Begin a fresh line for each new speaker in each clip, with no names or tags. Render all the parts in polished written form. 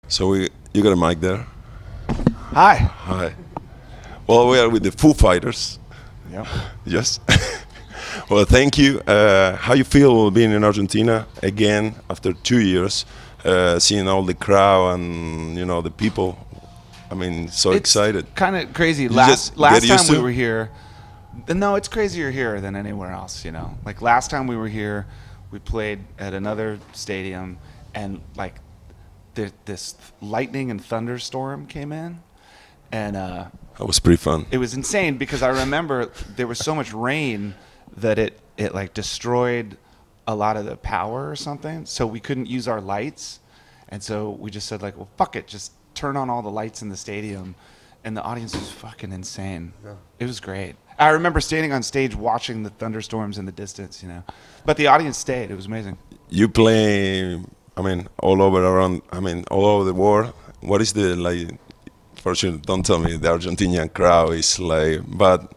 So you got a mic there?
Hi.
Hi. Well, we are with the Foo Fighters.
Yep.
Yes. Well, thank you. How you feel being in Argentina again after 2 years, seeing all the crowd and the people? I mean, so
It's
excited.
Kind of crazy.
You
Last
just get used
time we
to?
were here, no, it's crazier here than anywhere else. Like last time we were here, we played at another stadium, and like this lightning and thunderstorm came in, and
That was pretty fun.
it was insane because I remember there was so much rain that it like destroyed a lot of the power or something, so we couldn't use our lights, and so we just said like, well, fuck it, just turn on all the lights in the stadium, and the audience was fucking insane. Yeah. It was great. I remember standing on stage watching the thunderstorms in the distance, but the audience stayed. It was amazing.
You play, I mean, all over the world. What is the, like, for sure, don't tell me the Argentinian crowd is like, but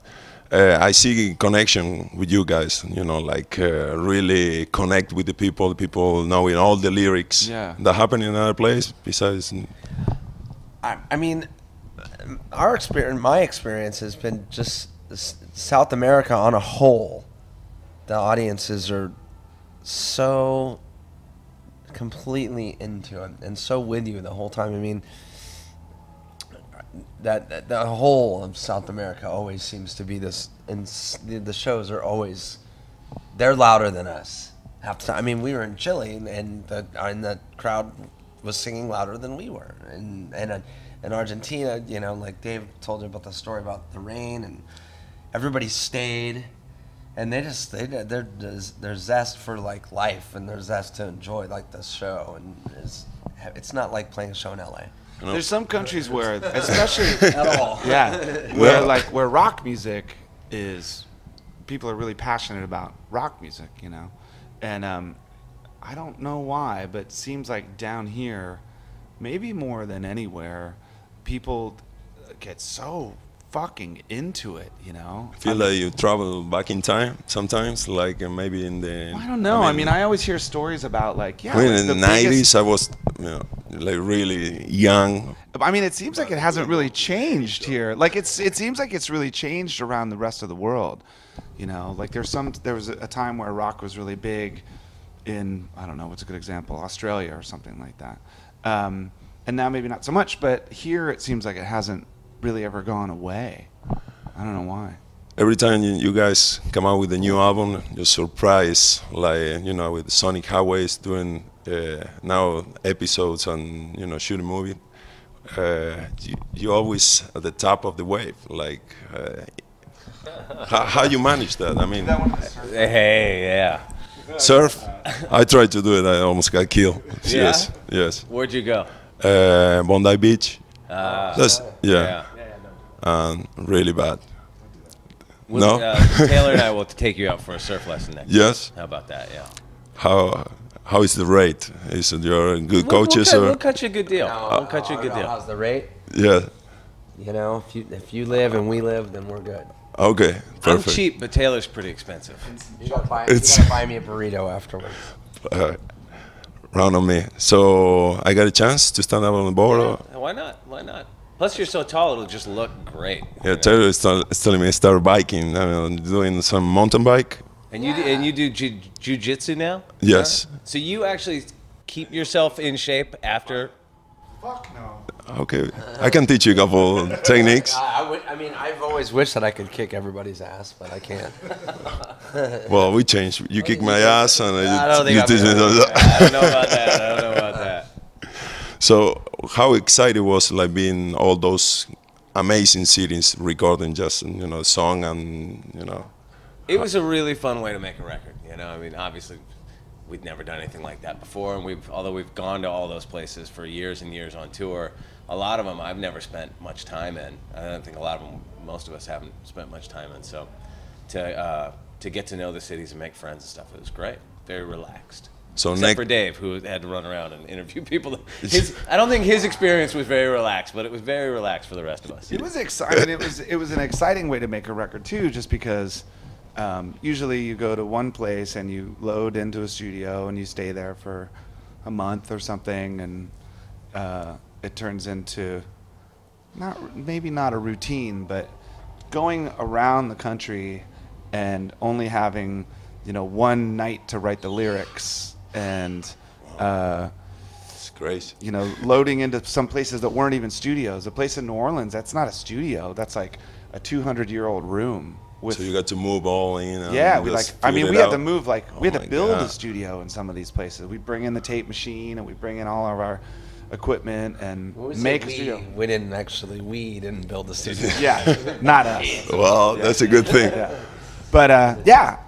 I see connection with you guys, really connect with the people knowing all the lyrics that happen in another place besides.
I mean, my experience has been just South America on a whole. The audiences are so completely into it and so with you the whole time. I mean, that the whole of South America always seems to be this, and the shows are always, they're louder than us. I mean, we were in Chile and the crowd was singing louder than we were, and in Argentina, like Dave told you about the story about the rain, and everybody stayed, and their zest for like life and their zest to enjoy like this show, and it's not like playing a show in LA.
No.
There's some countries where, especially
At all.
yeah, where rock music is, people are really passionate about rock music, and I don't know why, but it seems like down here, maybe more than anywhere, people get so fucking into it,
Feel like you travel back in time sometimes, like maybe in the.
I don't know. I mean, I always hear stories about like,
I mean,
like
in the 90s, I was, like really young.
I mean, it seems like it hasn't really changed here. Like it seems like it's really changed around the rest of the world. Like there was a time where rock was really big in, I don't know, what's a good example, Australia or something like that. And now maybe not so much, but here it seems like it hasn't really ever gone away. I don't know why.
Every time you guys come out with a new album, you're surprised, like, with Sonic Highways doing now episodes and, shooting movie. You always at the top of the wave. Like, how you manage that? I mean,
Hey, yeah.
surf, I tried to do it. I almost got killed.
Yeah?
Yes.
Where'd you go?
Bondi Beach. That's,
Yeah.
really bad.
We'll,
No?
Taylor and I will take you out for a surf lesson next
Yes.
week. How about that? Yeah.
How is the rate? Is it your good coaches
We'll
or?
cut you a good deal. We'll cut you a good deal.
How's the rate?
Yeah.
If you live and we live, then we're good.
Okay.
I'm
Perfect.
cheap, but Taylor's pretty expensive.
You gotta
It's-
buy me a burrito afterwards.
Round on me. So I got a chance to stand up on the board. Or?
Why not? Why not? Plus, you're so tall; it'll just look great.
Yeah, Taylor is telling me to start biking. Doing some mountain bike.
And you do jiu-jitsu now?
Yes.
So you actually keep yourself in shape after?
Fuck no.
Okay. I can teach you a couple techniques.
I've always wished that I could kick everybody's ass, but I can't.
Well, we changed. You kick my ass, and
I don't think
you
I'm
teach me.
I don't know about that. I don't know about that.
So, how excited was like being all those amazing cities recording just song and
It was a really fun way to make a record. I mean, obviously, we'd never done anything like that before, and although we've gone to all those places for years and years on tour, a lot of them I've never spent much time in. I don't think most of us haven't spent much time in. So, to get to know the cities and make friends and stuff, it was great. Very relaxed.
so
Except for Dave, who had to run around and interview people. I don't think his experience was very relaxed, but it was very relaxed for the rest of us.
It was exciting. It was an exciting way to make a record too, just because usually you go to one place and you load into a studio and you stay there for a month or something, and it turns into maybe not a routine, but going around the country and only having, one night to write the lyrics and
It's crazy.
loading into some places that weren't even studios. A place in New Orleans, that's not a studio. That's like a 200-year-old room.
So you got to move all in. And
Yeah, we
just
we
fill it
had
out.
to move we had
my
to build a
God.
studio in some of these places. We bring in the tape machine and we bring in all of our equipment and
When we say
make a
we,
studio.
We didn't build the studio.
Yeah, not us.
Well, that's a good thing.
Yeah. But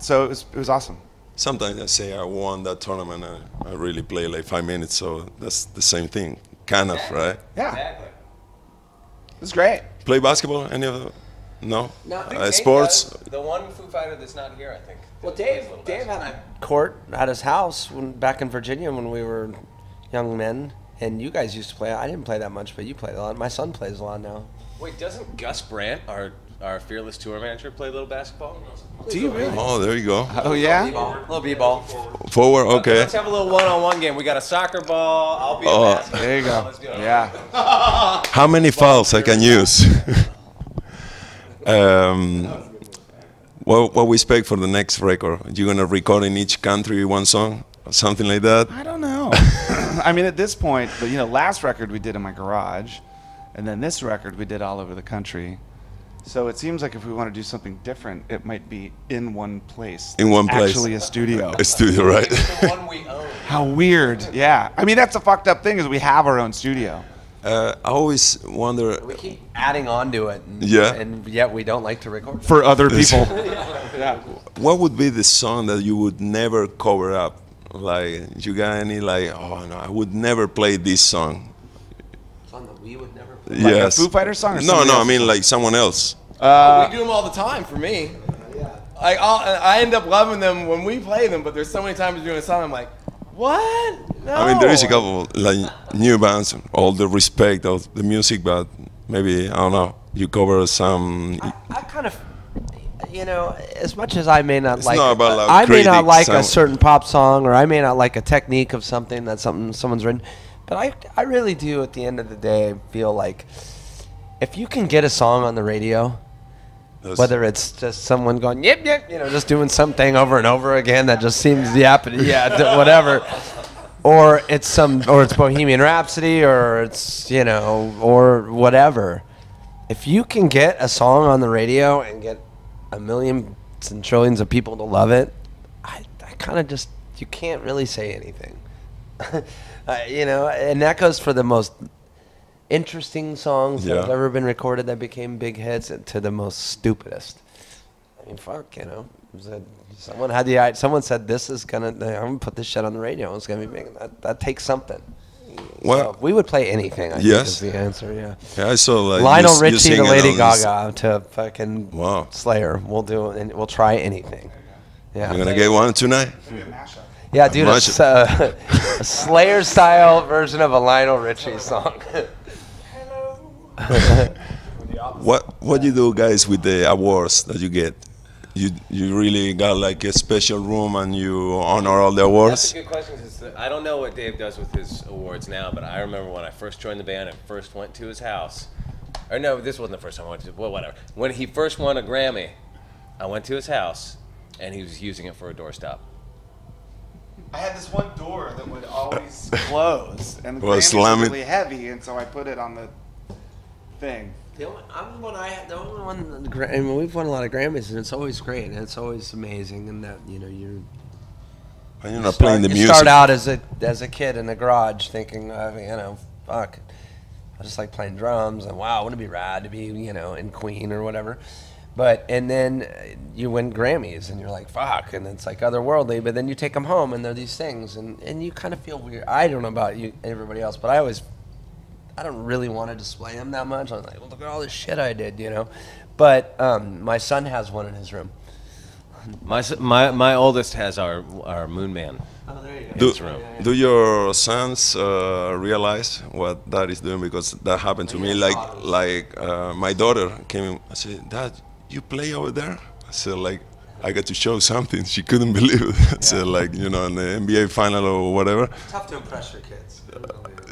so it was awesome.
Sometimes I say I won that tournament. I really play like 5 minutes, so that's the same thing, kind of, right?
Yeah,
Exactly.
it was great.
Play basketball? Any of the, no?
I think Dave
Sports?
does. The one Foo Fighter that's not here, I think.
Well,
plays
Dave
a little
had
basketball.
a court at his house back in Virginia when we were young men, and you guys used to play. I didn't play that much, but you played a lot. My son plays a lot now.
Wait, doesn't Gus Brandt, our fearless tour manager, play a little basketball?
Do you really?
Oh, there you go.
Oh yeah.
Little b-ball.
Forward, okay.
Let's have a little one-on-one game. We got a soccer ball. I'll be
Oh.
a basketball.
There you go.
Let's do it.
Yeah.
How many files I can use? What we expect for the next record? You gonna record in each country one song, or something like that?
I don't know. I mean, at this point, but last record we did in my garage, and then this record we did all over the country. So it seems like if we want to do something different, it might be in one place.
In one place.
Actually, a studio.
A studio, right?
The one we own.
How weird. Yeah. I mean, that's the fucked up thing is we have our own studio.
I always wonder.
We keep adding on to it,
Yeah.
and yet we don't like to record.
For other people.
What would be the song that you would never cover up? Like, you got any oh no, I would never play this song.
Song that we would never play.
Like
Yes.
a Foo Fighters song? Or
No,
somebody
no, I
else's
mean
song?
like someone else.
We do them all the time for me. Like I end up loving them when we play them, but there's so many times doing a song I'm like, what? No.
I mean, there is a couple like new bands, all the respect of the music, but maybe I don't know. You cover some.
I kind of, as much as I may not
It's
like,
not about, like,
I may not
critic
like a
sound.
certain pop song, or I may not like a technique of something that someone's written, but I really do. At the end of the day, feel like if you can get a song on the radio, whether it's just someone going yip yip, just doing something over and over again that just seems whatever, or it's Bohemian Rhapsody, or it's or whatever. If you can get a song on the radio and get a million and trillions of people to love it, I kind of just, you can't really say anything, and that goes for the most interesting songs that have
Yeah.
ever been recorded that became big hits to the most stupidest. I mean, fuck, someone said I'm gonna put this shit on the radio. It's gonna be big. That takes something.
Well,
So we would play anything. I think
Yes.
is the answer. Yeah.
yeah, I saw like
Lionel
you
Richie to
singing
Lady
on this-
Gaga to fucking
Wow.
Slayer. We'll do it, and we'll try anything.
You're
Yeah.
gonna get one tonight.
Yeah, dude,
Much-
a Slayer style version of a Lionel Richie song.
What you do, guys, with the awards that you get? You really got like a special room and you honor all the
That's
awards?
a good question. 'Cause I don't know what Dave does with his awards now, but I remember when I first joined the band and first went to his house. Or no, this wasn't the first time I went to. Well, whatever. When he first won a Grammy, I went to his house and he was using it for a doorstop.
I had this one door that would always close, and the
Well,
Grammys
slam
were
it.
really heavy, and so I put it on the thing.
The only one we've won a lot of Grammys, and it's always great, and it's always amazing, and that you're
And you're not playing the
you
music.
start out as a kid in a garage thinking, fuck, I just like playing drums, and wow, wouldn't it be rad to be in Queen or whatever. And then you win Grammys, and you're like, fuck, and it's like otherworldly. But then you take them home, and they're these things, and you kind of feel weird. I don't know about you, everybody else, but I don't really want to display them that much. I'm like, well, look at all this shit I did, But my son has one in his room.
My oldest has our Moon Man.
Oh, there you go.
Do,
It's room.
do your sons realize what Dad is doing? Because that happened to me. My daughter came and said, "Dad, you play over there?" I said, I got to show something. She couldn't believe it. So like, you know, in the NBA final or whatever.
Tough to impress your kids.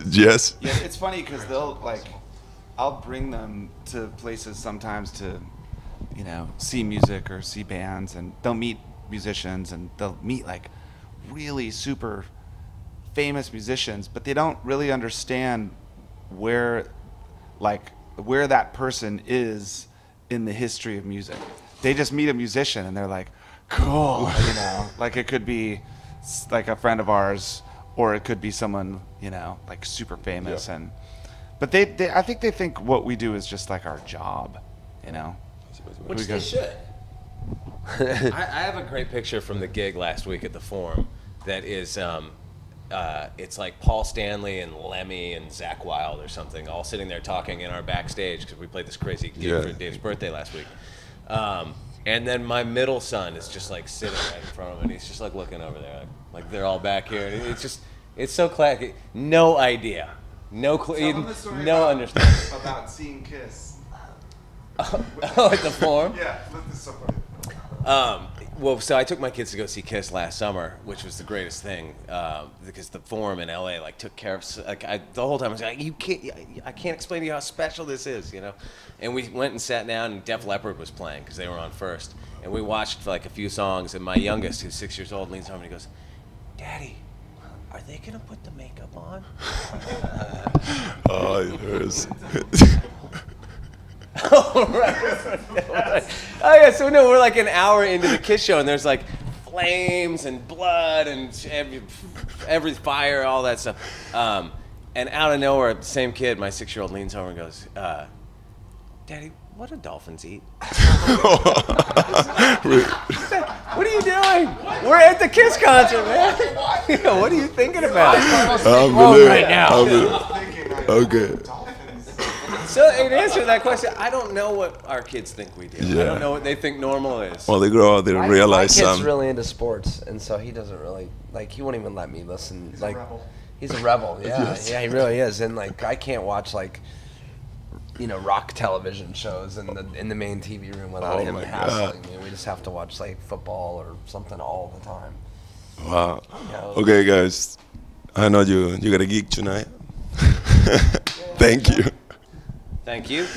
Yes.
Yeah, it's funny because they'll like, I'll bring them to places sometimes to, you know, see music or see bands, and they'll meet musicians and they'll meet like really super famous musicians, but they don't really understand where that person is in the history of music. They just meet a musician and they're like, cool, you know, like it could be like a friend of ours, or it could be someone, you know, like super famous.
Yeah.
And but they I think they think what we do is just like our job, you know.
Which they should. I have a great picture from the gig last week at the Forum that is, it's like Paul Stanley and Lemmy and Zakk Wylde or something all sitting there talking in our backstage because we played this crazy gig for Dave's birthday last week. And then my middle son is just like sitting right in front of him, and he's just like looking over there, like they're all back here. And it's so classic. No idea. No clue. No understanding.
About seeing Kiss.
Oh, at the Forum?
Yeah, this is so funny.
Well, so I took my kids to go see Kiss last summer, which was the greatest thing, because the Forum in LA like took care of the whole time. I was like, I can't explain to you how special this is, you know. And we went and sat down, and Def Leppard was playing because they were on first, and we watched like a few songs. And my youngest, who's 6 years old, leans over and he goes, "Daddy, are they gonna put the makeup on?"
Oh, it hurts.
Oh, right. Oh, yeah, so no, we're like an hour into the Kiss show, and there's like flames and blood and every fire, all that stuff. And out of nowhere, the same kid, my 6-year-old, leans over and goes, "Daddy, what do dolphins eat?" What are you doing? We're at the Kiss concert, man. Yeah, what are you thinking about?
Right now. Okay.
So in answer to that question, I don't know what our kids think we do.
Yeah.
I don't know what they think normal is.
Well, they grow up, they realize.
My kid's really into sports, and so he doesn't really like. He won't even let me listen. He's like, a rebel. He's a rebel. Yeah, yes. Yeah, he really is. And like, I can't watch like, you know, rock television shows in the main TV room without him hassling me. We just have to watch like football or something all the time.
Wow.
You know,
Okay, guys, I know you got a gig tonight. Thank you.
Thank you.